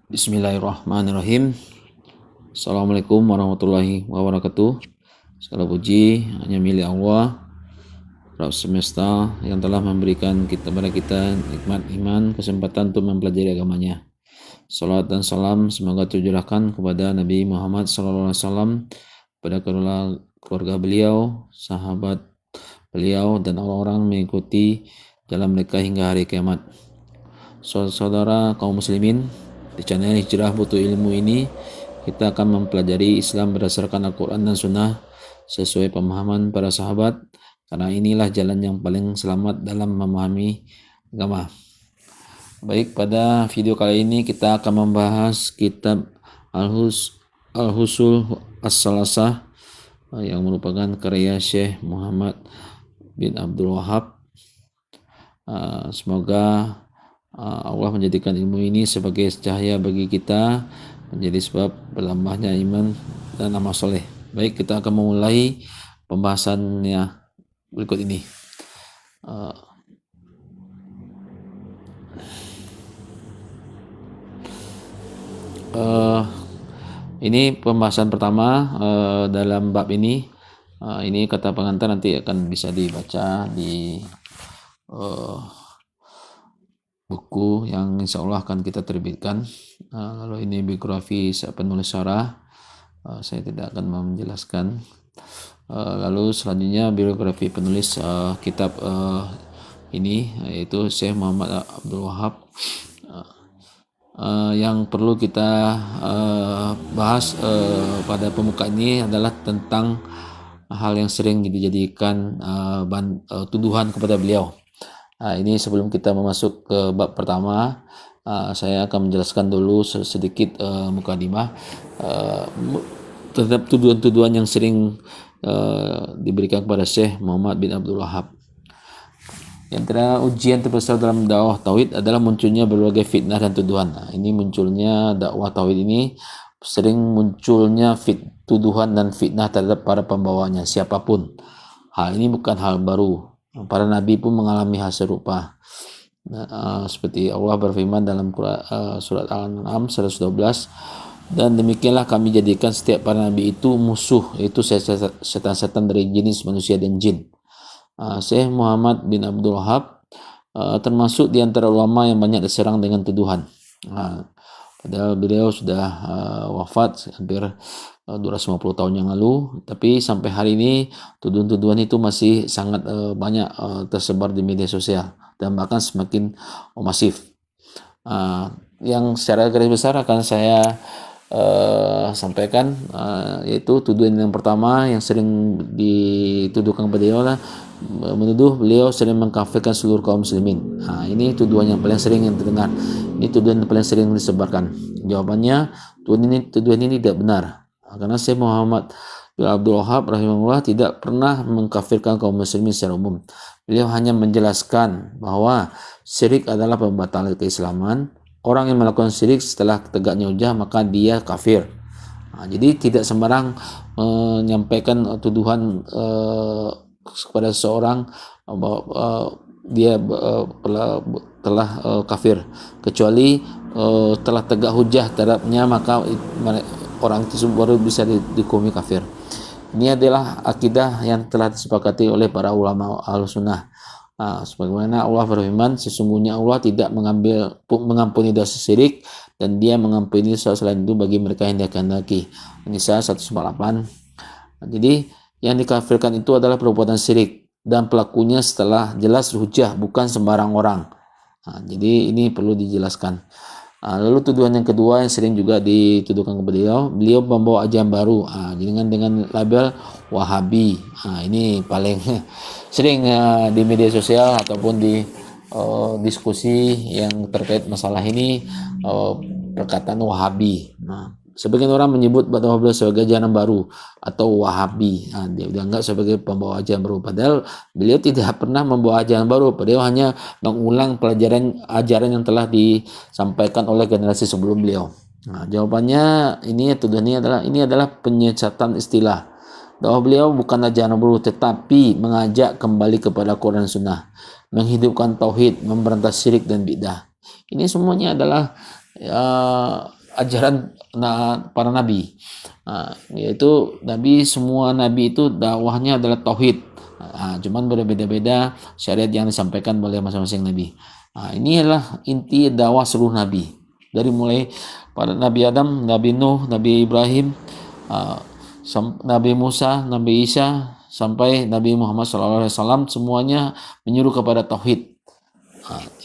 Bismillahirrahmanirrahim. Assalamualaikum warahmatullahi wabarakatuh. Segala puji hanya milik Allah, Rabb semesta yang telah memberikan kepada kita nikmat iman, kesempatan untuk mempelajari agamanya. Salat dan salam semoga tercurahkan kepada Nabi Muhammad SAW, pada keluarga beliau, sahabat beliau, dan orang-orang mengikuti jalan mereka hingga hari kiamat. Saudara kaum muslimin, di channel Hijrah Butuh Ilmu ini kita akan mempelajari Islam berdasarkan Al-Quran dan Sunnah sesuai pemahaman para sahabat, karena inilah jalan yang paling selamat dalam memahami agama. Baik, pada video kali ini kita akan membahas kitab Al-Husul As-Salasah yang merupakan karya Syekh Muhammad bin Abdul Wahab. Semoga Allah menjadikan ilmu ini sebagai cahaya bagi kita, menjadi sebab bertambahnya iman dan amal soleh. Baik, kita akan memulai pembahasannya berikut ini. Ini pembahasan pertama dalam bab ini. Ini kata pengantar nanti akan bisa dibaca di buku yang insya Allah akan kita terbitkan. Lalu ini biografi penulis syarah, saya tidak akan menjelaskan. Lalu selanjutnya biografi penulis kitab ini, yaitu Syekh Muhammad Abdul Wahab. Yang perlu kita bahas pada pembuka ini adalah tentang hal yang sering dijadikan tuduhan kepada beliau. Ini sebelum kita masuk ke bab pertama, saya akan menjelaskan dulu sedikit mukadimah terhadap tuduhan-tuduhan yang sering diberikan kepada Syekh Muhammad bin Abdul Wahab. Yang antara ujian terbesar dalam dakwah tauhid adalah munculnya berbagai fitnah dan tuduhan. Ini munculnya dakwah tauhid ini sering munculnya tuduhan dan fitnah terhadap para pembawanya, siapapun. Hal ini bukan hal baru. Para nabi pun mengalami hal serupa. Seperti Allah berfirman dalam surat Al-An'am 112, dan demikianlah kami jadikan setiap para nabi itu musuh, yaitu setan-setan dari jenis manusia dan jin. Syekh Muhammad bin Abdul Wahab termasuk di antara ulama yang banyak diserang dengan tuduhan. Padahal beliau sudah wafat hampir 250 tahun yang lalu, tapi sampai hari ini tuduhan-tuduhan itu masih sangat banyak tersebar di media sosial dan bahkan semakin masif. Yang secara garis besar akan saya sampaikan, yaitu tuduhan yang pertama yang sering dituduhkan kepada beliau adalah menuduh beliau sering mengkafirkan seluruh kaum muslimin. Ini tuduhan yang paling sering yang terdengar. Ini tuduhan yang paling sering disebarkan. Jawabannya, tuduhan ini tidak benar. Karena Syekh Muhammad bin Abdul Wahab rahimahullah tidak pernah mengkafirkan kaum muslimin secara umum. Beliau hanya menjelaskan bahwa syirik adalah pembatal keislaman. Orang yang melakukan syirik setelah tegaknya hujah maka dia kafir. Jadi tidak sembarang menyampaikan tuduhan kepada seseorang bahwa dia telah kafir, kecuali telah tegak hujah terhadapnya, maka orang itu baru bisa dihukumi kafir. Ini adalah akidah yang telah disepakati oleh para ulama Ahlussunnah. Sebagaimana Allah berfirman, sesungguhnya Allah tidak mengampuni dosa syirik dan dia mengampuni dosa selain itu bagi mereka yang dia kehendaki. Nisa 148. Jadi yang dikafirkan itu adalah perbuatan syirik dan pelakunya setelah jelas hujah, bukan sembarang orang. Jadi ini perlu dijelaskan. Lalu tuduhan yang kedua yang sering juga dituduhkan kepada beliau membawa ajaran baru, dengan label Wahabi. Ini paling sering di media sosial ataupun di diskusi yang terkait masalah ini, perkataan Wahabi. Sebagian orang menyebut bahwa beliau sebagai ajaran baru atau Wahabi. Dia dianggap sebagai pembawa ajaran baru. Padahal beliau tidak pernah membawa ajaran baru. Beliau hanya mengulang ajaran yang telah disampaikan oleh generasi sebelum beliau. Jawabannya ini adalah penyesatan istilah. Dakwah beliau bukan ajaran baru, tetapi mengajak kembali kepada Quran Sunnah, menghidupkan tauhid, memberantas syirik dan bid'ah. Ini semuanya adalah ajaran para nabi. Yaitu semua nabi itu dakwahnya adalah tauhid. Cuman berbeda-beda syariat yang disampaikan oleh masing-masing nabi. Ini adalah inti dakwah seluruh nabi. Dari mulai pada Nabi Adam, Nabi Nuh, Nabi Ibrahim, Nabi Musa, Nabi Isa, sampai Nabi Muhammad SAW, semuanya menyuruh kepada tauhid.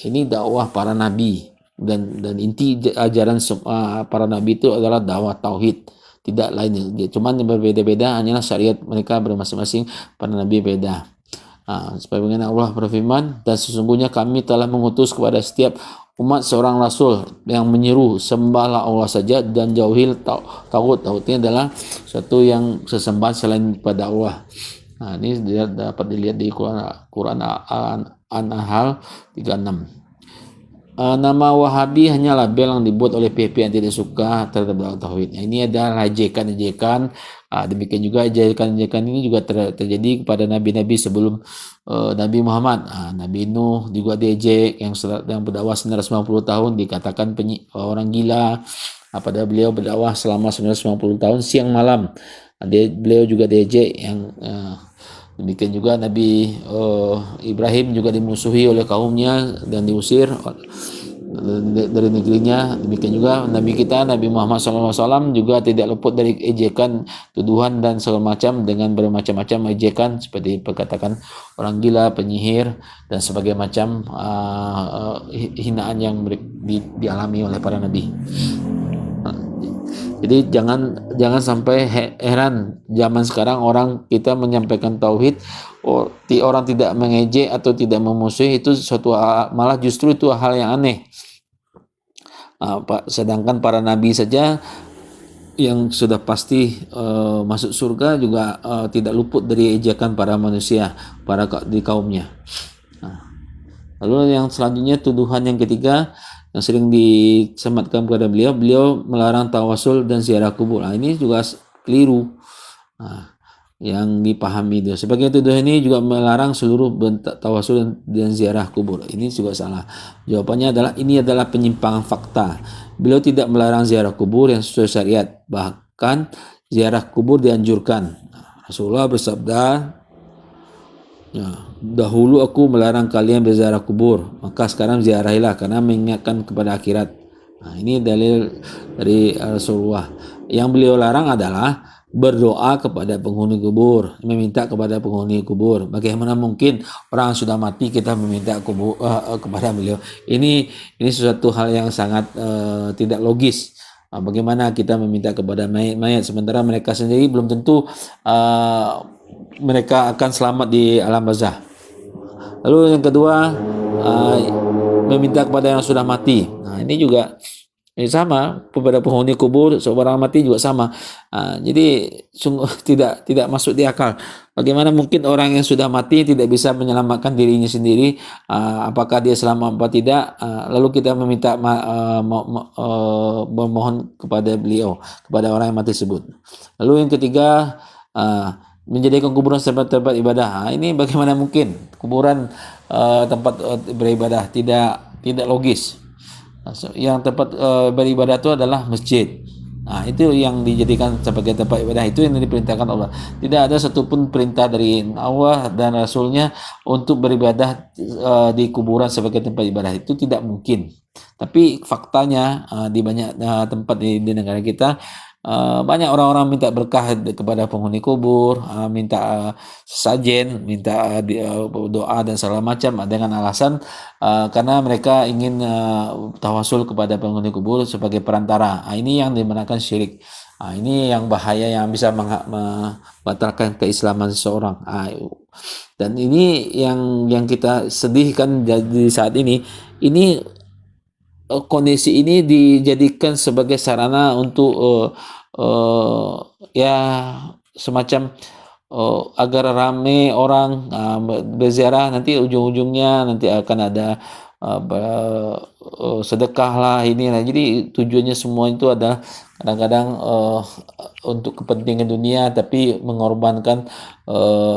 Ini dakwah para nabi, dan inti ajaran para nabi itu adalah dakwah tauhid, tidak lain. Cuman yang berbeda-beda hanyalah syariat mereka masing-masing para nabi beda. Sebagaimana Allah berfirman, dan sesungguhnya kami telah mengutus kepada setiap umat seorang rasul yang menyeru sembahlah Allah saja dan jauhil tagut. Tagutnya adalah suatu yang sesembahan selain pada Allah. Ini dapat dilihat di Quran An-Nahl 36. Nama Wahabi hanyalah label yang dibuat oleh pihak-pihak yang tidak suka terhadap dakwah tauhid. Ini adalah ejekan-ejekan. Demikian juga ejekan-ejekan ini juga terjadi kepada nabi-nabi sebelum Nabi Muhammad. Nabi Nuh juga diejek, yang berdakwah 990 tahun dikatakan orang gila. Padahal beliau berdakwah selama 990 tahun siang malam. Beliau juga diejek. Demikian juga Nabi Ibrahim juga dimusuhi oleh kaumnya dan diusir dari negerinya. Demikian juga Nabi kita Nabi Muhammad SAW juga tidak luput dari ejekan, tuduhan dan segala macam dengan bermacam-macam ejekan seperti perkataan orang gila, penyihir dan sebagainya macam hinaan yang dialami oleh para nabi. Jadi jangan sampai heran zaman sekarang orang kita menyampaikan tauhid, orang tidak mengejek atau tidak memusuhi, itu suatu malah justru itu hal yang aneh. Sedangkan para nabi saja yang sudah pasti masuk surga juga tidak luput dari ejekan para manusia, di kaumnya. Lalu yang selanjutnya, tuduhan yang ketiga yang sering disematkan kepada beliau melarang tawasul dan ziarah kubur. Ini juga keliru yang dipahami itu. Sebagai tuduhan ini juga melarang seluruh bentuk tawasul dan ziarah kubur. Ini juga salah. Jawabannya adalah ini adalah penyimpangan fakta. Beliau tidak melarang ziarah kubur yang sesuai syariat. Bahkan ziarah kubur dianjurkan. Rasulullah bersabda, dahulu aku melarang kalian berziarah kubur, maka sekarang ziarahilah karena mengingatkan kepada akhirat. Ini dalil dari Rasulullah. Yang beliau larang adalah berdoa kepada penghuni kubur, meminta kepada penghuni kubur. Bagaimana mungkin orang sudah mati kita meminta kepada beliau? Ini sesuatu hal yang sangat tidak logis. Bagaimana kita meminta kepada mayat sementara mereka sendiri belum tentu mereka akan selamat di alam barzah. Lalu yang kedua, meminta kepada yang sudah mati. Ini juga sama kepada penghuni kubur, seorang mati juga sama. Jadi sungguh tidak masuk di akal. Bagaimana mungkin orang yang sudah mati tidak bisa menyelamatkan dirinya sendiri? Apakah dia selamat apa tidak? Lalu kita meminta memohon kepada beliau, kepada orang yang mati tersebut. Lalu yang ketiga, menjadikan kuburan sebagai tempat ibadah. Ini bagaimana mungkin kuburan tempat beribadah? Tidak logis. Yang tempat beribadah itu adalah masjid. Itu yang dijadikan sebagai tempat ibadah, itu yang diperintahkan Allah. Tidak ada satupun perintah dari Allah dan Rasulnya untuk beribadah di kuburan sebagai tempat ibadah. Itu tidak mungkin. Tapi faktanya di banyak tempat di negara kita, banyak orang-orang minta berkah kepada penghuni kubur, minta sesajen, minta doa dan segala macam dengan alasan karena mereka ingin tawasul kepada penghuni kubur sebagai perantara. Ini yang dimenangkan syirik. Ini yang bahaya, yang bisa membatalkan keislaman seseorang. Dan ini yang kita sedihkan di saat ini. Kondisi ini dijadikan sebagai sarana untuk semacam agar ramai orang berziarah. Nanti ujung-ujungnya nanti akan ada sedekah lah ini lah. Jadi tujuannya semua itu adalah kadang-kadang untuk kepentingan dunia, tapi mengorbankan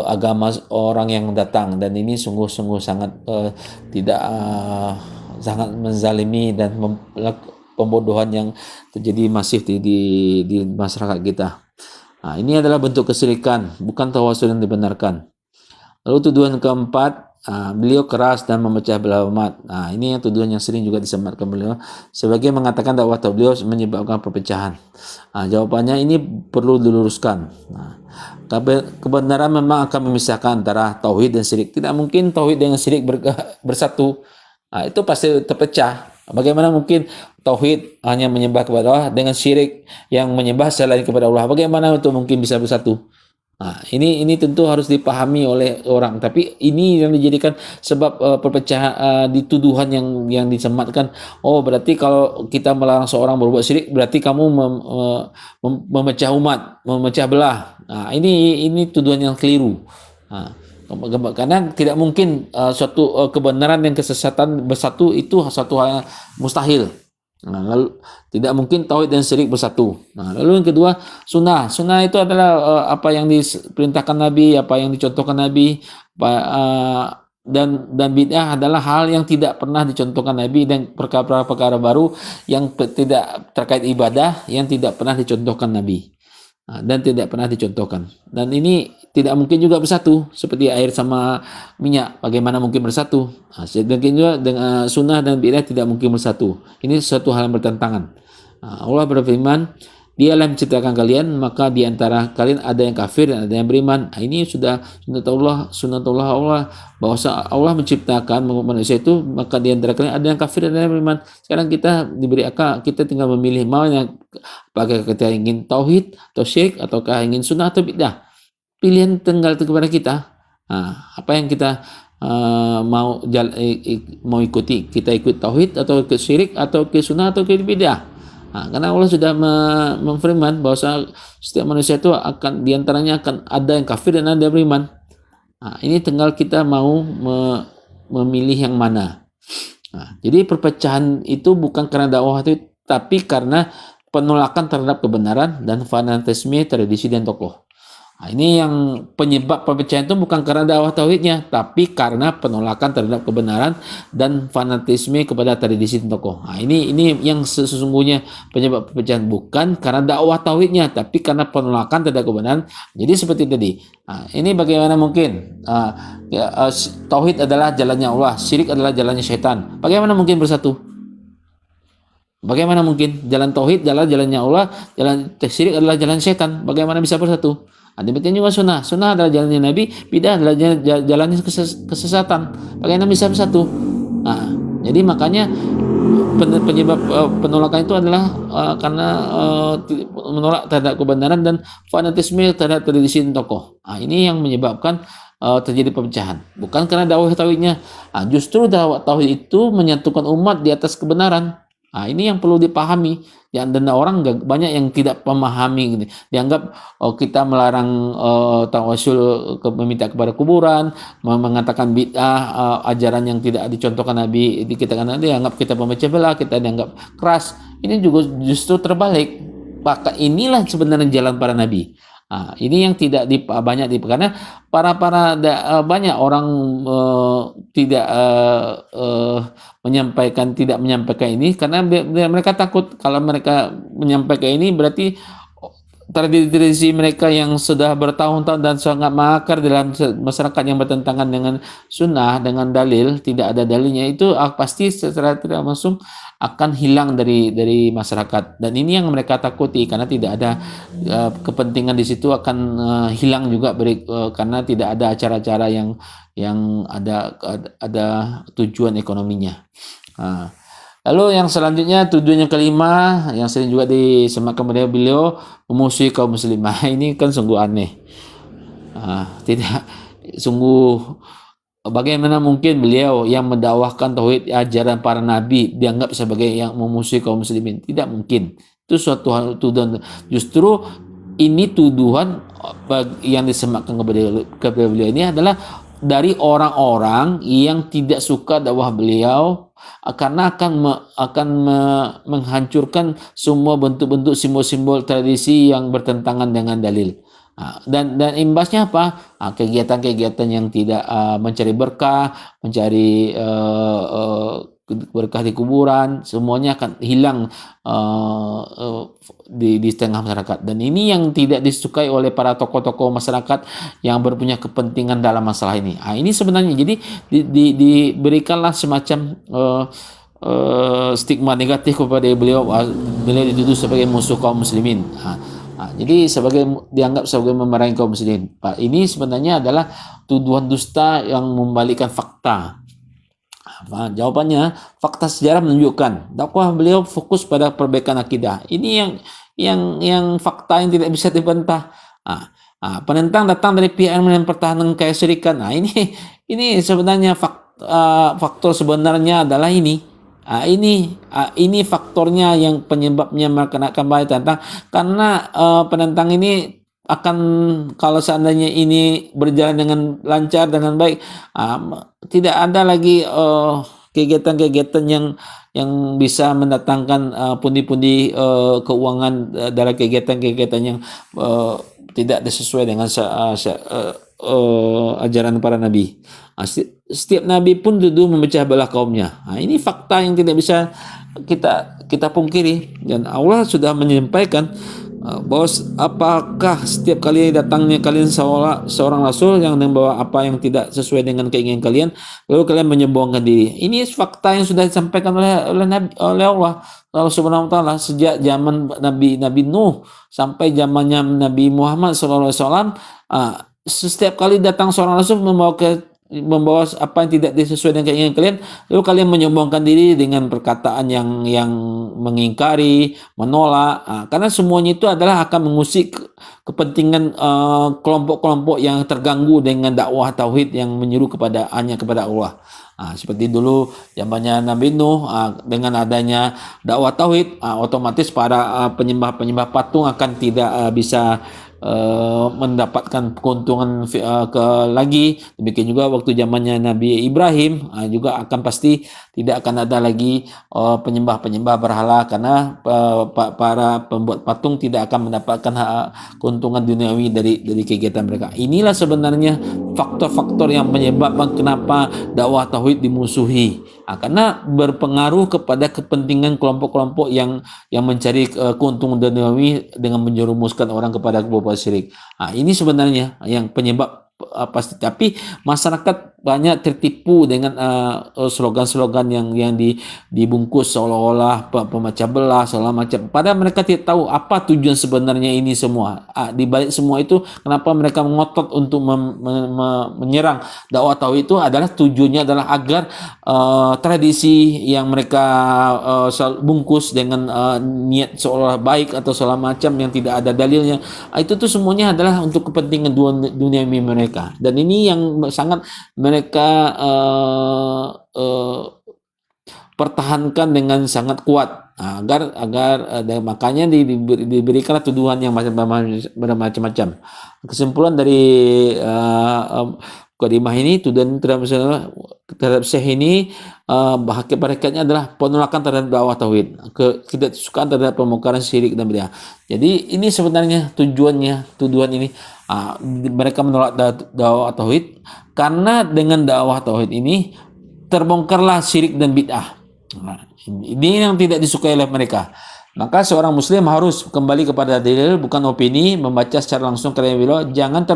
agama orang yang datang. Dan ini sungguh-sungguh sangat tidak sangat menzalimi dan pembodohan yang terjadi masif di masyarakat kita. Ini adalah bentuk kesyirikan, bukan tawasul yang dibenarkan. Lalu tuduhan keempat, beliau keras dan memecah belah umat. Ini yang tuduhan yang sering juga disematkan beliau, sebagai mengatakan dakwah beliau menyebabkan perpecahan. Jawabannya ini perlu diluruskan. Kebenaran memang akan memisahkan antara tauhid dan syirik. Tidak mungkin tauhid dengan syirik bersatu. Itu pasti terpecah. Bagaimana mungkin tauhid hanya menyembah kepada Allah dengan syirik yang menyembah selain kepada Allah? Bagaimana itu mungkin bisa bersatu? Ini tentu harus dipahami oleh orang. Tapi ini yang dijadikan sebab perpecahan di tuduhan yang disematkan. Oh, berarti kalau kita melarang seorang berbuat syirik, berarti kamu memecah umat, memecah belah. Ini tuduhan yang keliru. Karena tidak mungkin suatu kebenaran dan kesesatan bersatu, itu satu hal yang mustahil. Lalu tidak mungkin tauhid dan syirik bersatu. Lalu yang kedua, sunnah. Sunnah itu adalah apa yang diperintahkan Nabi, apa yang dicontohkan Nabi, dan bid'ah adalah hal yang tidak pernah dicontohkan Nabi, dan perkara-perkara baru yang tidak terkait ibadah yang tidak pernah dicontohkan Nabi. Dan tidak pernah dicontohkan. Dan ini tidak mungkin juga bersatu, seperti air sama minyak. Bagaimana mungkin bersatu? Sedangkan juga dengan sunnah dan bid'ah tidak mungkin bersatu. Ini suatu hal yang bertentangan. Allah berfirman, Dialah yang menciptakan kalian, maka di antara kalian ada yang kafir dan ada yang beriman. Ini sudah sunnatullah Allah, bahwa Allah menciptakan manusia itu, maka di antara kalian ada yang kafir dan ada yang beriman. Sekarang kita diberi akal, kita tinggal memilih mau yang, apakah kita ingin tauhid atau syirik, ataukah ingin sunnah atau bid'ah. Pilihan tinggal kepada kita. Apa yang kita mau ikuti? Kita ikut tauhid atau ke syirik, atau ke sunnah atau ke bid'ah? Karena Allah sudah memfirman bahwa setiap manusia itu akan diantaranya akan ada yang kafir dan ada yang beriman. Ini tinggal kita mau memilih yang mana. Jadi perpecahan itu bukan karena dakwah itu, tapi karena penolakan terhadap kebenaran dan fanatisme tradisi dan tokoh. Ini yang penyebab perpecahan itu bukan karena dakwah tauhidnya, tapi karena penolakan terhadap kebenaran dan fanatisme kepada tradisi dan tokoh. Ini yang sesungguhnya penyebab perpecahan, bukan karena dakwah tauhidnya, tapi karena penolakan terhadap kebenaran. Jadi seperti tadi, ini bagaimana mungkin tauhid adalah jalannya Allah, syirik adalah jalannya syaitan. Bagaimana mungkin bersatu? Bagaimana mungkin jalan tauhid adalah jalannya Allah, jalan syirik adalah jalan syaitan? Bagaimana bisa bersatu? Demikian juga sunnah. Sunnah adalah jalannya Nabi, bid'ah adalah jalannya kesesatan. Bagaimana bisa bersatu? Jadi makanya penyebab penolakan itu adalah karena menolak terhadap kebenaran dan fanatisme terhadap tradisi tokoh. Ini yang menyebabkan terjadi perpecahan. Bukan karena dakwah tauhidnya. Justru dakwah tauhid itu menyatukan umat di atas kebenaran. Ini yang perlu dipahami. Dan orang banyak yang tidak memahami gitu. Dianggap kita melarang tawasul, meminta kepada kuburan, mengatakan bid'ah, ajaran yang tidak dicontohkan Nabi, kita kan dianggap kita pemecah belah, kita dianggap keras. Ini juga justru terbalik. Maka inilah sebenarnya jalan para nabi. Ini yang tidak banyak karena banyak orang tidak menyampaikan ini karena mereka takut kalau mereka menyampaikan ini berarti tradisi mereka yang sudah bertahun-tahun dan sangat mengakar dalam masyarakat yang bertentangan dengan sunnah, dengan dalil, tidak ada dalilnya, itu pasti secara tidak langsung akan hilang dari masyarakat. Dan ini yang mereka takuti, karena tidak ada kepentingan di situ akan hilang juga karena tidak ada acara-acara yang ada tujuan ekonominya. Lalu yang selanjutnya, tujuan yang kelima yang sering juga disematkan kepada beliau, memusuhi kaum muslimah. Ini kan sungguh aneh. Bagaimana mungkin beliau yang mendakwahkan tauhid ajaran para nabi dianggap sebagai yang memusuhi kaum muslimin? Tidak mungkin. Itu suatu hal tuduhan. Justru ini tuduhan yang disematkan kepada beliau ini adalah dari orang-orang yang tidak suka dakwah beliau, karena akan menghancurkan semua bentuk-bentuk simbol-simbol tradisi yang bertentangan dengan dalil. Dan imbasnya apa? Kegiatan-kegiatan yang tidak mencari berkah, mencari berkah di kuburan, semuanya akan hilang di tengah masyarakat. Dan ini yang tidak disukai oleh para tokoh-tokoh masyarakat yang berpunya kepentingan dalam masalah ini. Ini sebenarnya jadi diberikanlah semacam stigma negatif kepada beliau. Beliau dituduh sebagai musuh kaum muslimin. Jadi dianggap sebagai memarahi kaum muslimin. Ini sebenarnya adalah tuduhan dusta yang membalikkan fakta. Jawabannya, fakta sejarah menunjukkan dakwah beliau fokus pada perbaikan akidah. Ini yang fakta yang tidak bisa dibantah. Penentang datang dari pihak yang mempertahankan kesyirikan. Ini sebenarnya faktor sebenarnya adalah ini. Ini faktornya yang penyebabnya mereka kembali tentang, karena penentang ini akan, kalau seandainya ini berjalan dengan lancar, dengan baik, tidak ada lagi kegiatan-kegiatan yang bisa mendatangkan pundi-pundi keuangan dari kegiatan-kegiatan yang tidak sesuai dengan ajaran para nabi. Setiap nabi pun dulu memecah belah kaumnya. Ini fakta yang tidak bisa kita pungkiri, dan Allah sudah menyampaikan bahwa apakah setiap kali datangnya kalian seorang rasul yang membawa apa yang tidak sesuai dengan keinginan kalian, lalu kalian menyombongkan diri. Ini fakta yang sudah disampaikan oleh Allah Subhanahu wa taala sejak zaman Nabi Nuh sampai zamannya Nabi Muhammad SAW. Setiap kali datang seorang rasul membawa apa yang tidak sesuai dengan keinginan kalian, lalu kalian menyombongkan diri dengan perkataan yang mengingkari, menolak, karena semuanya itu adalah akan mengusik kepentingan kelompok-kelompok yang terganggu dengan dakwah tauhid yang menyeru hanya kepada Allah. Seperti dulu zamannya Nabi Nuh, dengan adanya dakwah tauhid, otomatis para penyembah patung akan tidak bisa mendapatkan keuntungan lagi. Demikian juga waktu zamannya Nabi Ibrahim, juga akan pasti tidak akan ada lagi penyembah berhala, karena para pembuat patung tidak akan mendapatkan keuntungan duniawi dari kegiatan mereka. Inilah sebenarnya faktor-faktor yang menyebabkan kenapa dakwah tauhid dimusuhi, karena berpengaruh kepada kepentingan kelompok-kelompok yang mencari keuntungan duniawi dengan menjerumuskan orang kepada kebuatan syirik. Ini sebenarnya yang penyebab pasti. Tapi masyarakat banyak tertipu dengan slogan-slogan yang dibungkus seolah-olah pemecah belah segala macam. Padahal mereka tidak tahu apa tujuan sebenarnya ini semua. Di balik semua itu, kenapa mereka ngotot untuk menyerang dakwah tauhid itu adalah tujuannya adalah agar tradisi yang mereka bungkus dengan niat seolah baik atau segala macam yang tidak ada dalilnya, itu tuh semuanya adalah untuk kepentingan duniawi mereka. Dan ini yang sangat mereka pertahankan dengan sangat kuat, agar makanya diberikanlah tuduhan yang bermacam-macam. Kesimpulan dari mukadimah ini, tuduhan terhadap Syekh ini hakikatnya adalah penolakan terhadap dakwah tauhid, ketidaksukaan terhadap pemungkaran syirik dan bid'ah. Jadi ini sebenarnya tujuannya, tuduhan ini. Mereka menolak dakwah tauhid karena dengan dakwah tauhid ini terbongkarlah syirik dan bid'ah. Ini yang tidak disukai oleh mereka. Maka seorang muslim harus kembali kepada dalil, bukan opini, membaca secara langsung karya beliau. Jangan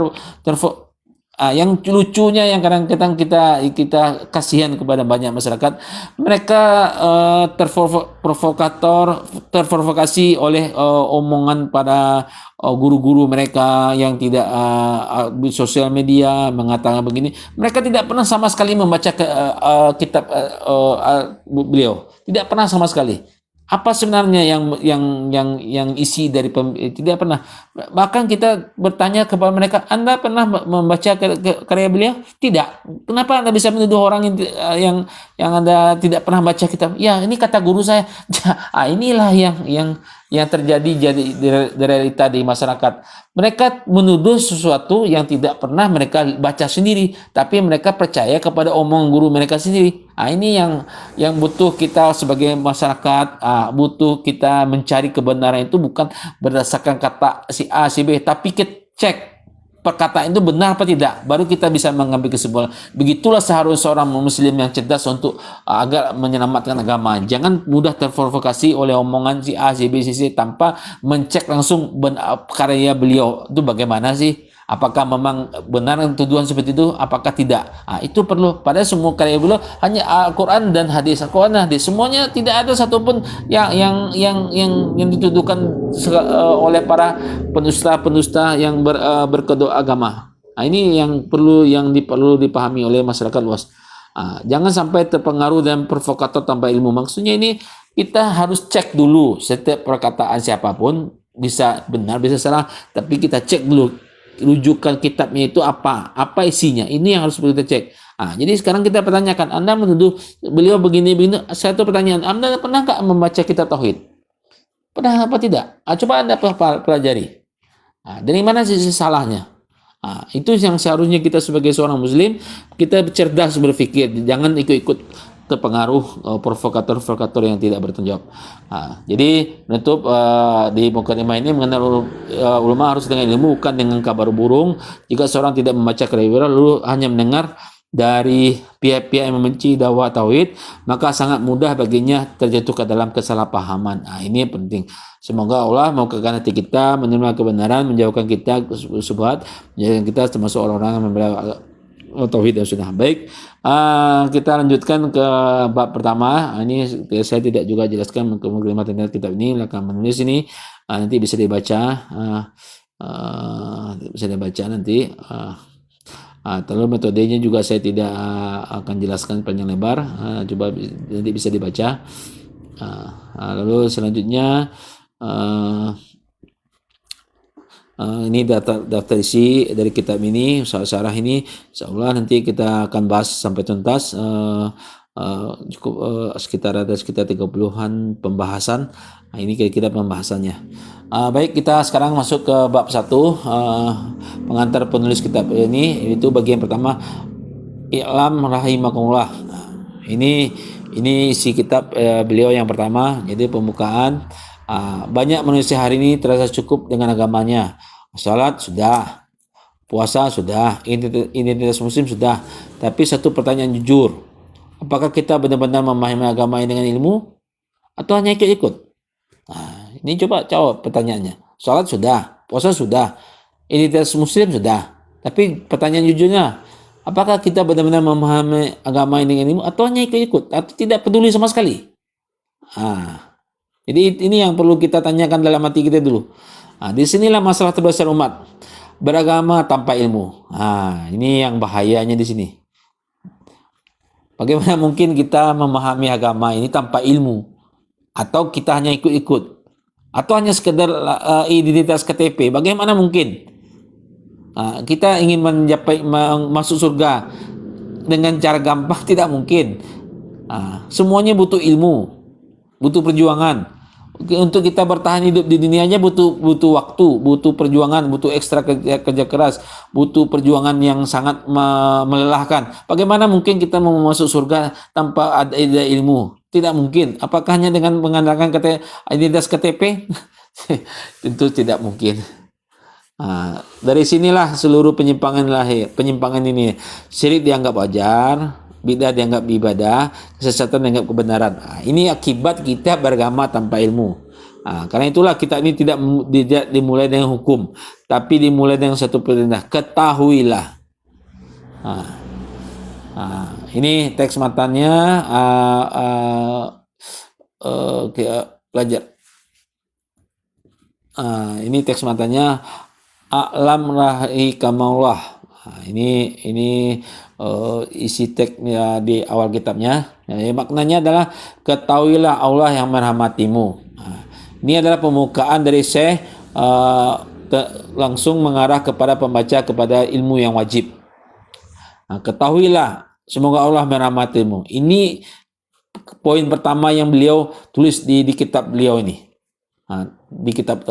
yang lucunya, yang kadang-kadang kita kasihan kepada banyak masyarakat, mereka terprovokasi oleh omongan pada guru-guru mereka yang tidak di sosial media mengatakan begini. Mereka tidak pernah sama sekali membaca kitab beliau, tidak pernah sama sekali. Apa sebenarnya yang isi dari tidak pernah. Bahkan kita bertanya kepada mereka, Anda pernah membaca karya beliau? Tidak. Kenapa Anda bisa menuduh orang yang Anda tidak pernah baca kitab? Ya, ini kata guru saya. Inilah yang terjadi realita di masyarakat. Mereka menuduh sesuatu yang tidak pernah mereka baca sendiri, tapi mereka percaya kepada omongan guru mereka sendiri. Ini yang butuh kita sebagai masyarakat, butuh kita mencari kebenaran itu bukan berdasarkan kata si A, si B, tapi kita cek perkataan itu benar apa tidak, baru kita bisa mengambil kesimpulan. Begitulah seharusnya seorang muslim yang cerdas untuk agar menyelamatkan agama. Jangan mudah terprovokasi oleh omongan si A, si B, si C tanpa mencek langsung karya beliau itu bagaimana sih. Apakah memang benar tuduhan seperti itu? Apakah tidak? Itu perlu. Pada semua karya beliau hanya Al-Quran dan hadis. Al-Quran dan hadis. Semuanya tidak ada satupun yang dituduhkan oleh para penusta yang berkedok agama. Ini yang perlu dipahami oleh masyarakat luas. Jangan sampai terpengaruh dan provokator tanpa ilmu. Maksudnya ini kita harus cek dulu setiap perkataan siapapun, bisa benar bisa salah, tapi kita cek dulu rujukan kitabnya itu apa isinya. Ini yang harus kita cek. Jadi sekarang kita pertanyakan, Anda menuduh beliau begini. Satu pertanyaan, Anda pernah nggak membaca kitab tauhid? Pernah apa tidak? Coba Anda pelajari. Dari mana sih salahnya? Itu yang seharusnya kita sebagai seorang muslim, kita cerdas berpikir, jangan ikut-ikut terpengaruh provokator yang tidak bertanggung jawab. Jadi menutup di mukadimah ini mengenal ulama harus dengan ilmu, bukan dengan kabar burung. Jika seorang tidak membaca karya lalu hanya mendengar dari pihak-pihak yang membenci dakwah tauhid, maka sangat mudah baginya terjatuh ke dalam kesalahpahaman. Ini yang penting. Semoga Allah membukakan hati kita, menerima kebenaran, menjauhkan kita subhat, menjadikan kita termasuk orang-orang yang membela tauhid yang sudah baik. Kita lanjutkan ke bab pertama. Ini saya tidak juga jelaskan kalimat tentang kitab ini, akan menulis ini nanti bisa dibaca, nanti. Terlalu metodenya juga saya tidak akan jelaskan panjang lebar. Coba nanti bisa dibaca. Lalu selanjutnya ini daftar isi dari kitab ini, syarah ini, insyaallah nanti kita akan bahas sampai tuntas. Cukup sekitar 30-an pembahasan. Ini kira-kira pembahasannya. Baik, kita sekarang masuk ke bab 1, pengantar penulis kitab ini, itu bagian pertama, I'lam rahimakumullah. Ini isi kitab beliau yang pertama, jadi pembukaan. Banyak manusia hari ini terasa cukup dengan agamanya. Salat sudah, puasa sudah, identitas muslim sudah. Tapi satu pertanyaan jujur, apakah kita benar-benar memahami agama ini dengan ilmu atau hanya ikut-ikut? Ini coba jawab pertanyaannya. Salat sudah, puasa sudah, identitas muslim sudah. Tapi pertanyaan jujurnya, apakah kita benar-benar memahami agama ini dengan ilmu atau hanya ikut-ikut atau tidak peduli sama sekali? Jadi ini yang perlu kita tanyakan dalam hati kita dulu. Disinilah masalah terbesar umat, beragama tanpa ilmu. Ini yang bahayanya di sini. Bagaimana mungkin kita memahami agama ini tanpa ilmu? Atau kita hanya ikut-ikut? Atau hanya sekedar identitas KTP? Bagaimana mungkin? Kita ingin masuk surga dengan cara gampang? Tidak mungkin. Semuanya butuh ilmu, butuh perjuangan. Untuk kita bertahan hidup di dunianya butuh waktu, butuh perjuangan, butuh ekstra kerja keras, butuh perjuangan yang sangat melelahkan. Bagaimana mungkin kita mau masuk surga tanpa ada ilmu? Tidak mungkin. Apakah hanya dengan mengandalkan identitas KTP? Tentu tidak mungkin. Dari sinilah seluruh penyimpangan lahir. Penyimpangan ini, syirik dianggap wajar, bidah dianggap ibadah, kesesatan dianggap kebenaran. Ini akibat kita beragama tanpa ilmu. Karena itulah kitab ini tidak dimulai dengan hukum, tapi dimulai dengan satu perintah, ketahuilah. Ini teks matanya, pelajar. Ini teks matanya, a'lam rahimakumullah. Ini isi teksnya di awal kitabnya. Maknanya adalah ketahuilah Allah yang merahmatimu. Ini adalah pembukaan dari Syekh langsung mengarah kepada pembaca kepada ilmu yang wajib. Ketahuilah semoga Allah merahmatimu. Ini poin pertama yang beliau tulis di kitab beliau ini, di kitab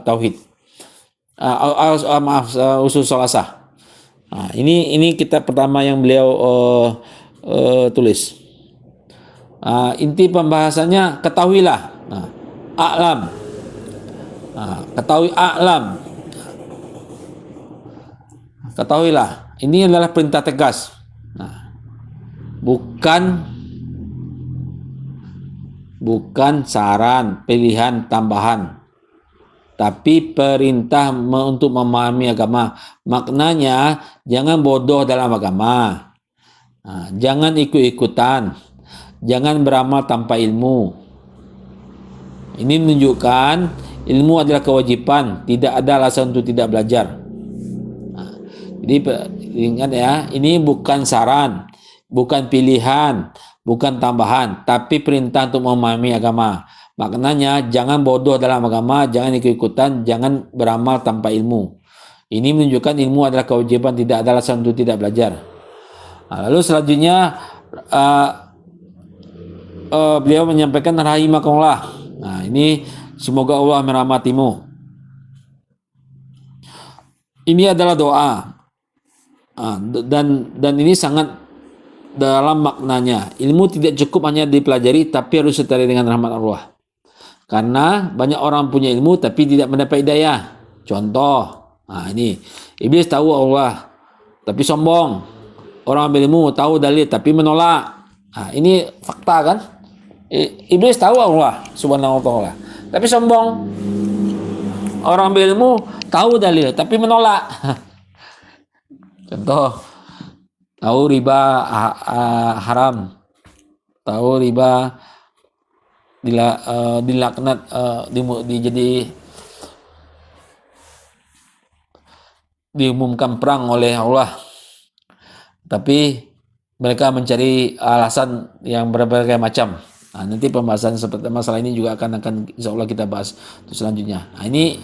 Tauhid. Usul Salasah. Ini kitab pertama yang beliau tulis. Inti pembahasannya ketahuilah. A'lam. Ketahui a'lam. ketahuilah ini adalah perintah tegas. Nah, bukan saran, pilihan tambahan, tapi perintah untuk memahami agama. Maknanya jangan bodoh dalam agama. Nah, jangan ikut-ikutan, jangan beramal tanpa ilmu. Ini menunjukkan ilmu adalah kewajiban, tidak ada alasan untuk tidak belajar. Nah, jadi ingat ya, ini bukan saran, bukan pilihan, bukan tambahan, tapi perintah untuk memahami agama. Maknanya jangan bodoh dalam agama, jangan ikut-ikutan, jangan beramal tanpa ilmu. Ini menunjukkan ilmu adalah kewajiban, tidak ada alasan untuk tidak belajar. Nah, lalu selanjutnya beliau menyampaikan rahimakumullah. Nah, ini semoga Allah merahmatimu. Ini adalah doa. Dan ini sangat dalam maknanya. Ilmu tidak cukup hanya dipelajari, tapi harus disertai dengan rahmat Allah. Karena banyak orang punya ilmu tapi tidak mendapat hidayah. Contoh, ini iblis tahu Allah tapi sombong. Orang berilmu tahu dalil tapi menolak. Ini fakta kan? Iblis tahu Allah subhanahu wa ta'ala tapi sombong. Orang berilmu tahu dalil tapi menolak. Contoh, tahu riba haram, tahu riba dilaknat, jadi diumumkan perang oleh Allah, tapi mereka mencari alasan yang berbagai macam. Nanti pembahasan seperti masalah ini juga akan insya Allah kita bahas selanjutnya. Ini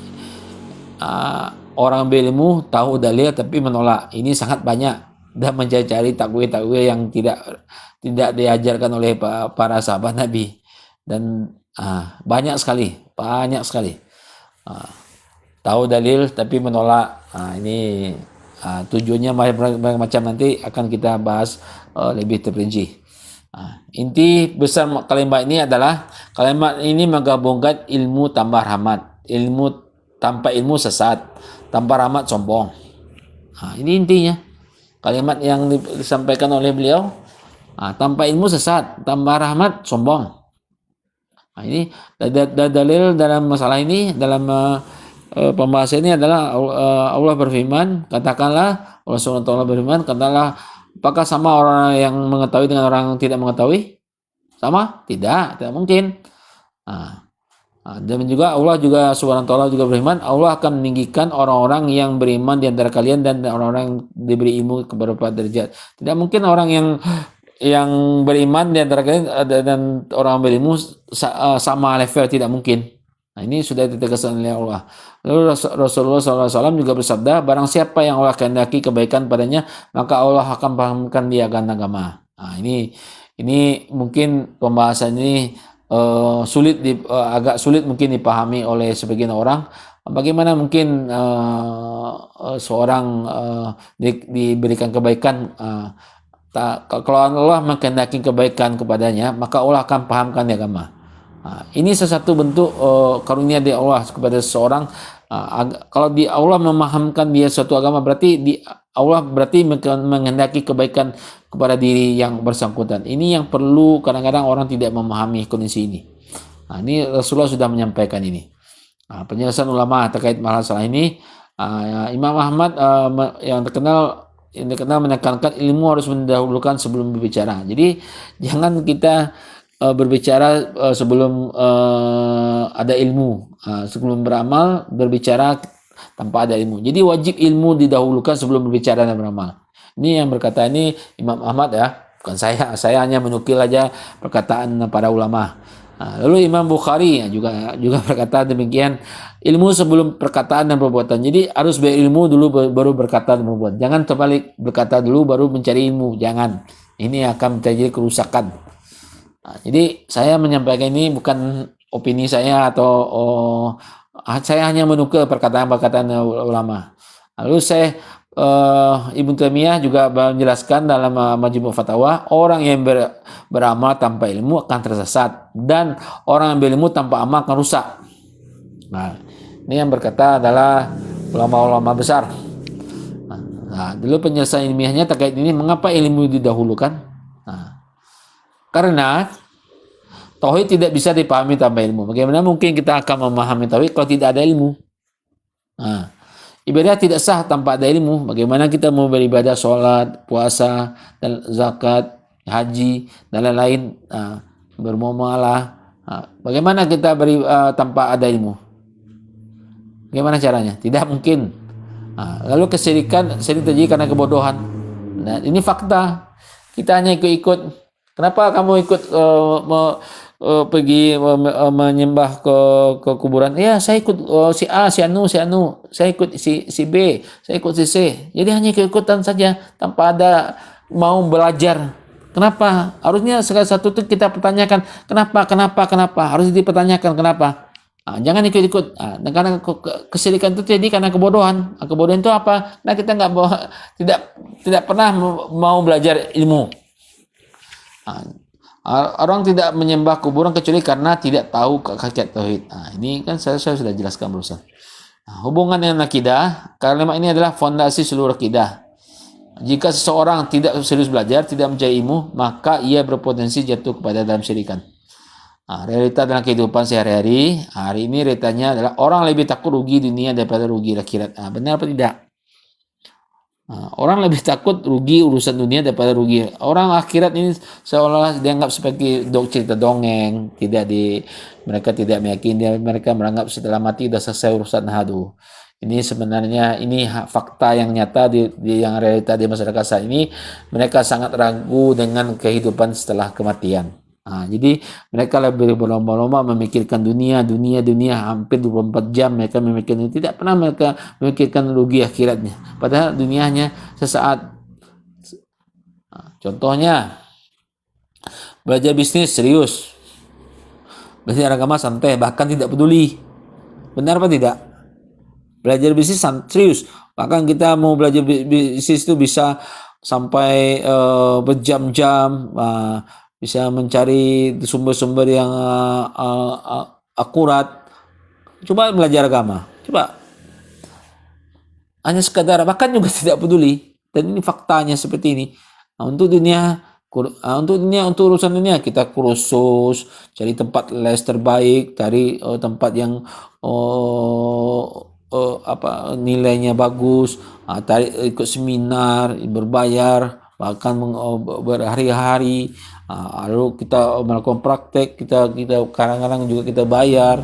orang berilmu tahu dalil tapi menolak. Ini sangat banyak dan mencari takwil yang tidak diajarkan oleh para sahabat Nabi. Dan banyak sekali tahu dalil tapi menolak. Ini tujuannya macam nanti akan kita bahas lebih terperinci. Inti besar kalimat ini adalah kalimat ini menggabungkan ilmu tambah rahmat. Ilmu tanpa ilmu sesat, tanpa rahmat sombong. Ini intinya kalimat yang disampaikan oleh beliau. Tanpa ilmu sesat, tanpa rahmat sombong. Ini dalil dalam masalah ini, dalam pembahasan ini adalah Allah berfirman, katakanlah, Allah SWT berfirman, katakanlah, apakah sama orang yang mengetahui dengan orang yang tidak mengetahui? Sama? Tidak mungkin. Dan juga Allah juga SWT juga berfirman, Allah akan meninggikan orang-orang yang beriman di antara kalian dan orang-orang yang diberi ilmu ke beberapa derajat. Tidak mungkin orang yang beriman di antara kalian dan orang berilmu sama level, tidak mungkin. Ini sudah ditegaskan oleh Allah. Lalu Rasulullah SAW juga bersabda, barang siapa yang Allah kehendaki kebaikan padanya, maka Allah akan pahamkan dia akan agama. Ini mungkin pembahasan ini agak sulit mungkin dipahami oleh sebagian orang. Bagaimana mungkin seorang diberikan kebaikan? Kalau Allah menghendaki kebaikan kepadanya, maka Allah akan pahamkan agama. Ini sesuatu bentuk karunia dari Allah kepada seseorang. Kalau Allah memahamkan dia suatu agama, berarti Allah menghendaki kebaikan kepada diri yang bersangkutan. Ini yang perlu kadang-kadang orang tidak memahami kondisi ini. Ini Rasulullah sudah menyampaikan ini. Penjelasan ulama terkait masalah ini, Imam Ahmad yang terkenal menekankan ilmu harus mendahulukan sebelum berbicara. Jadi jangan kita berbicara sebelum ada ilmu, sebelum beramal berbicara tanpa ada ilmu. Jadi wajib ilmu didahulukan sebelum berbicara dan beramal. Ini yang berkata ini Imam Ahmad ya, bukan saya. Saya hanya menukil aja perkataan para ulama. Lalu Imam Bukhari juga berkata demikian, ilmu sebelum perkataan dan perbuatan. Jadi harus berilmu dulu baru berkata dan berbuat. Jangan terbalik, berkata dulu baru mencari ilmu. Jangan. Ini akan terjadi kerusakan. Jadi saya menyampaikan ini bukan opini saya atau saya hanya menukil perkataan-perkataan ulama. Lalu Ibnu Taimiyah juga menjelaskan dalam Majmu' Fatawa, orang yang beramal tanpa ilmu akan tersesat dan orang yang berilmu tanpa amal akan rusak. Ini yang berkata adalah ulama-ulama besar. Nah, dulu penyelesaian ilmiahnya terkait ini, mengapa ilmu didahulukan? Nah, karena tauhid tidak bisa dipahami tanpa ilmu. Bagaimana mungkin kita akan memahami tauhid kalau tidak ada ilmu? Nah, ibadah tidak sah tanpa ada ilmu. Bagaimana kita mau beribadah, sholat, puasa, dan zakat, haji, dan lain-lain, bermuamalah. Bagaimana kita tanpa ada ilmu? Bagaimana caranya? Tidak mungkin. Lalu kesirikan sering terjadi karena kebodohan. Nah, ini fakta. Kita hanya ikut-ikut. Kenapa kamu ikut pergi menyembah ke kuburan? Ya, saya ikut si A, si Anu. Saya ikut si B, saya ikut si C. Jadi hanya ikut-ikutan saja tanpa ada mau belajar. Kenapa? Harusnya segala satu itu kita pertanyakan. Kenapa? Harus dipertanyakan kenapa. Jangan ikut-ikut. Karena kesirikan itu terjadi karena kebodohan. Kebodohan itu apa? Nah, kita tidak pernah mau belajar ilmu. Orang tidak menyembah kuburan kecuali karena tidak tahu hakikat tauhid. Ini kan saya sudah jelaskan barusan. Hubungan dengan akidah, kalimat ini adalah fondasi seluruh akidah. Jika seseorang tidak serius belajar, tidak mencari ilmu, maka ia berpotensi jatuh kepada dalam syirikan. Realita dalam kehidupan sehari-hari, hari ini realitanya adalah orang lebih takut rugi dunia daripada rugi akhirat. Benar apa tidak? Orang lebih takut rugi urusan dunia daripada rugi. Orang akhirat ini seolah dianggap seperti cerita dongeng, mereka tidak meyakini, mereka menganggap setelah mati sudah selesai urusan hadu. Ini sebenarnya fakta yang nyata yang realita di masyarakat saat ini. Mereka sangat ragu dengan kehidupan setelah kematian. Jadi mereka lebih berlomba-lomba memikirkan dunia hampir 24 jam mereka memikirkan, tidak pernah mereka memikirkan rugi akhiratnya, padahal dunianya sesaat. Contohnya belajar bisnis serius, belajar agama santai, bahkan tidak peduli. Benar apa tidak? Belajar bisnis serius, bahkan kita mau belajar bisnis itu bisa sampai berjam-jam, bisa mencari sumber-sumber yang akurat. Coba belajar agama, coba hanya sekadar, bahkan juga tidak peduli. Dan ini faktanya seperti ini. Untuk urusan dunia kita kursus, cari tempat les terbaik, cari tempat yang nilainya bagus, ikut seminar berbayar, bahkan berhari-hari. Lalu kita melakukan praktek, kita kadang-kadang juga kita bayar.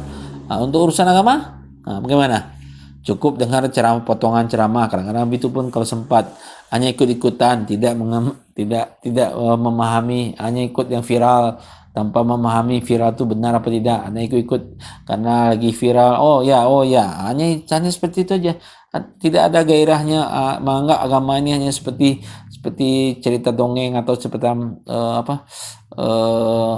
Untuk urusan agama, bagaimana? Cukup dengar potongan ceramah, kadang-kadang itu pun kalau sempat, hanya ikut-ikutan, tidak memahami, hanya ikut yang viral tanpa memahami viral itu benar apa tidak. Hanya ikut-ikut karena lagi viral, oh ya, hanya seperti itu aja. Tidak ada gairahnya, menganggap agama ini hanya seperti cerita dongeng atau seperti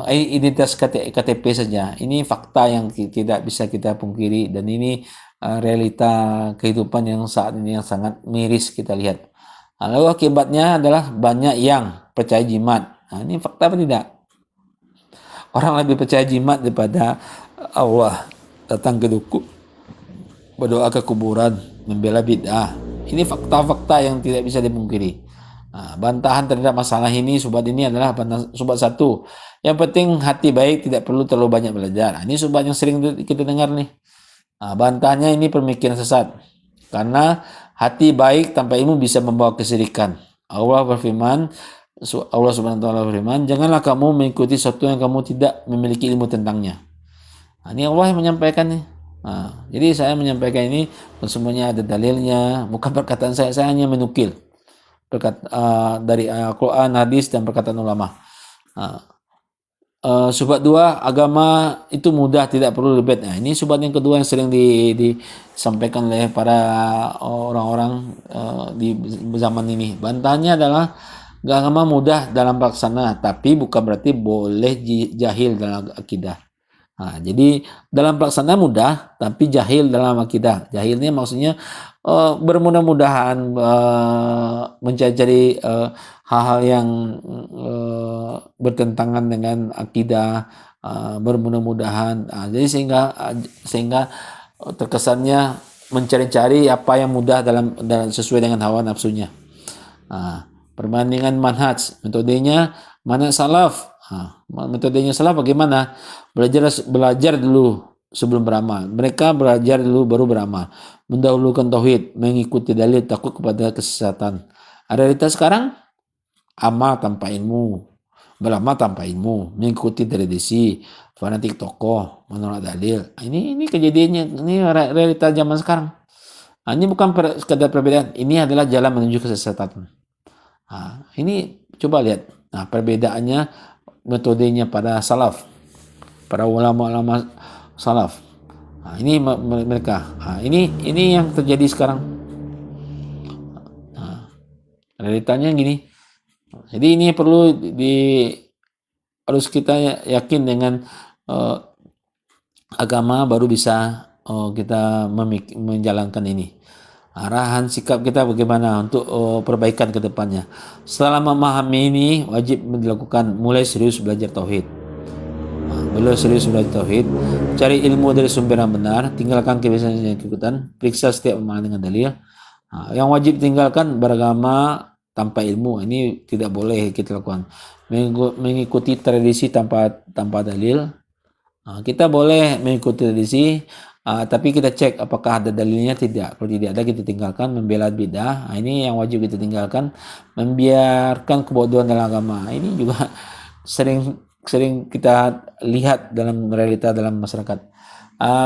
identitas KTP saja. Ini fakta yang tidak bisa kita pungkiri, dan ini realita kehidupan yang saat ini yang sangat miris kita lihat. Lalu akibatnya adalah banyak yang percaya jimat. Ini fakta apa tidak? Orang lebih percaya jimat daripada Allah. Datang ke dukun, berdoa ke kuburan, membela bid'ah. Ini fakta-fakta yang tidak bisa dipungkiri. Bantahan terhadap masalah ini, subat ini adalah subat satu. Yang penting hati baik, tidak perlu terlalu banyak belajar. Ini subat yang sering kita dengar nih. Bantahnya ini pemikiran sesat. Karena hati baik tanpa ilmu bisa membawa kesyirikan. Allah Subhanahu wa taala berfirman, janganlah kamu mengikuti sesuatu yang kamu tidak memiliki ilmu tentangnya. Ini Allah yang menyampaikan nih. Jadi saya menyampaikan ini semuanya ada dalilnya, bukan perkataan saya hanya menukil dari Al-Quran, hadis, dan perkataan ulama. Subat 2, agama itu mudah, tidak perlu debat. Ini subat yang kedua yang sering disampaikan oleh para orang-orang di zaman ini. Bantahannya adalah agama mudah dalam pelaksana, tapi bukan berarti boleh jahil dalam akidah. Jadi dalam pelaksana mudah, tapi jahil dalam akidah. Jahilnya maksudnya bermudah-mudahan mencari hal-hal yang bertentangan dengan akidah, bermudah-mudahan. Jadi sehingga terkesannya mencari-cari apa yang mudah dalam sesuai dengan hawa nafsunya. Perbandingan manhaj, metodenya manhaj salaf. Metodenya salaf bagaimana? Belajar dulu sebelum beramal. Mereka belajar dulu baru beramal. Mendahulukan tauhid, mengikuti dalil, takut kepada kesesatan. Realitas sekarang amal tanpa ilmu, beramal tanpa ilmu, mengikuti tradisi, fanatik tokoh, menolak dalil. Ini kejadiannya, ini realita zaman sekarang. Ini bukan sekadar perbedaan, ini adalah jalan menuju kesesatan. Ini coba lihat. Perbedaannya metodenya pada salaf, para ulama-ulama salaf. Ini mereka. Ini yang terjadi sekarang. Realitanya gini. Jadi ini perlu harus kita yakin dengan agama baru bisa kita menjalankan ini. Arahan sikap kita bagaimana untuk perbaikan ke depannya. Setelah memahami ini, wajib dilakukan mulai serius belajar tauhid. Cari ilmu dari sumber yang benar, tinggalkan kebiasaan yang ikutan, periksa setiap amalan dengan dalil. Yang wajib tinggalkan beragama tanpa ilmu, ini tidak boleh kita lakukan. Mengikuti tradisi tanpa dalil. Kita boleh mengikuti tradisi, tapi kita cek apakah ada dalilnya tidak. Kalau tidak ada, kita tinggalkan. Membela bidah, ini yang wajib kita tinggalkan. Membiarkan kebodohan dalam agama, ini juga sering kita lihat dalam realita dalam masyarakat.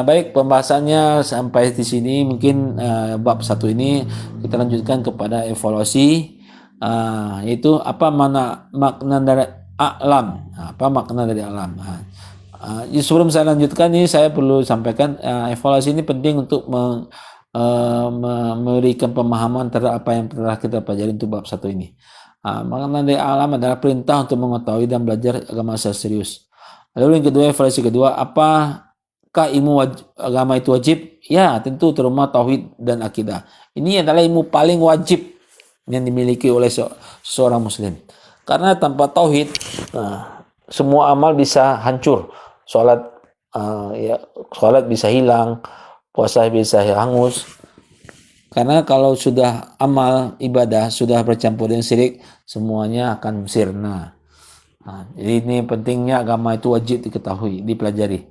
Baik, pembahasannya sampai di sini. Mungkin bab 1 ini kita lanjutkan kepada evaluasi, yaitu apa makna dari alam. Apa makna dari alam? Sebelum saya lanjutkan ini, saya perlu sampaikan evaluasi ini penting untuk memberikan pemahaman terhadap apa yang telah kita pelajari untuk bab 1 ini. Makna dari alam adalah perintah untuk mengetahui dan belajar agama secara serius. Lalu yang kedua, evaluasi kedua, apakah ilmu agama itu wajib? Ya, tentu, terutama tauhid dan akidah. Ini adalah ilmu paling wajib yang dimiliki oleh seorang muslim. Karena tanpa tauhid, semua amal bisa hancur. Salat bisa hilang, puasa bisa hangus. Karena kalau sudah amal ibadah sudah bercampur dengan syirik, semuanya akan sirna. Jadi ini pentingnya agama itu wajib diketahui, dipelajari.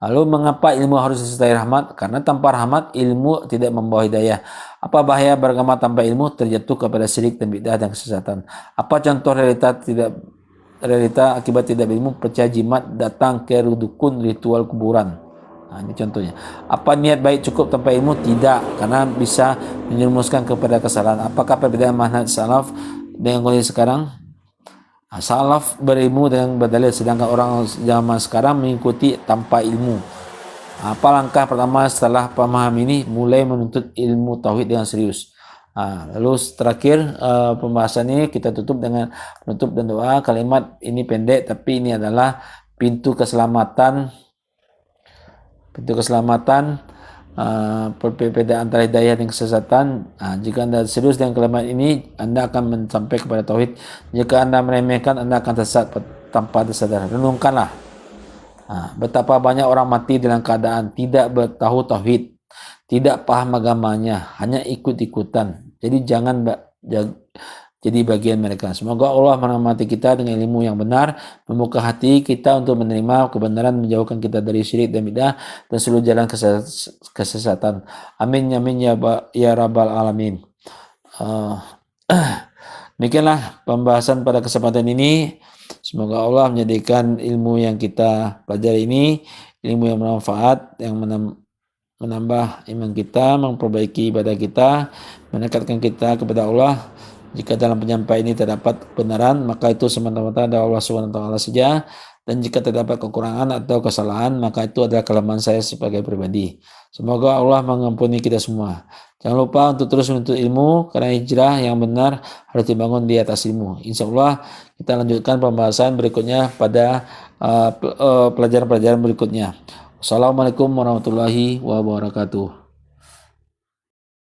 Lalu mengapa ilmu harus disertai rahmat? Karena tanpa rahmat ilmu tidak membawa hidayah. Apa bahaya beragama tanpa ilmu? Terjatuh kepada syirik dan bid'ah dan kesesatan. Apa contoh realita akibat tidak berilmu? Percaya jimat, datang ke dukun, ritual kuburan. Ini contohnya. Apa niat baik cukup tanpa ilmu? Tidak, karena bisa menjerumuskan kepada kesalahan. Apakah perbedaan manhaj salaf dengan kondisi sekarang? Salaf berilmu dengan berdalil, sedangkan orang zaman sekarang mengikuti tanpa ilmu. Apa langkah pertama setelah paham ini? Mulai menuntut ilmu tauhid dengan serius. Lalu terakhir pembahasan ini kita tutup dengan penutup dan doa. Kalimat ini pendek, tapi ini adalah pintu keselamatan, perbedaan antara hidayah dan kesesatan. Jika Anda serius dengan kalimat ini, Anda akan sampai kepada tauhid. Jika Anda meremehkan, Anda akan tersesat tanpa tersadar. Renungkanlah betapa banyak orang mati dalam keadaan tidak bertahu tauhid, tidak paham agamanya, hanya ikut-ikutan. Jadi jangan jadi bagian mereka. Semoga Allah merahmati kita dengan ilmu yang benar, membuka hati kita untuk menerima kebenaran, menjauhkan kita dari syirik dan bid'ah dan seluruh jalan kesesatan. Amin ya rabbal alamin. Demikianlah pembahasan pada kesempatan ini. Semoga Allah menjadikan ilmu yang kita pelajari ini ilmu yang bermanfaat, yang menambah iman kita, memperbaiki ibadah kita, mendekatkan kita kepada Allah. Jika dalam penyampaian ini terdapat kebenaran, maka itu semata-mata dari Allah SWT saja. Dan jika terdapat kekurangan atau kesalahan, maka itu adalah kelemahan saya sebagai pribadi. Semoga Allah mengampuni kita semua. Jangan lupa untuk terus menuntut ilmu, karena hijrah yang benar harus dibangun di atas ilmu. Insya Allah kita lanjutkan pembahasan berikutnya pada pelajaran-pelajaran berikutnya. Assalamualaikum warahmatullahi wabarakatuh.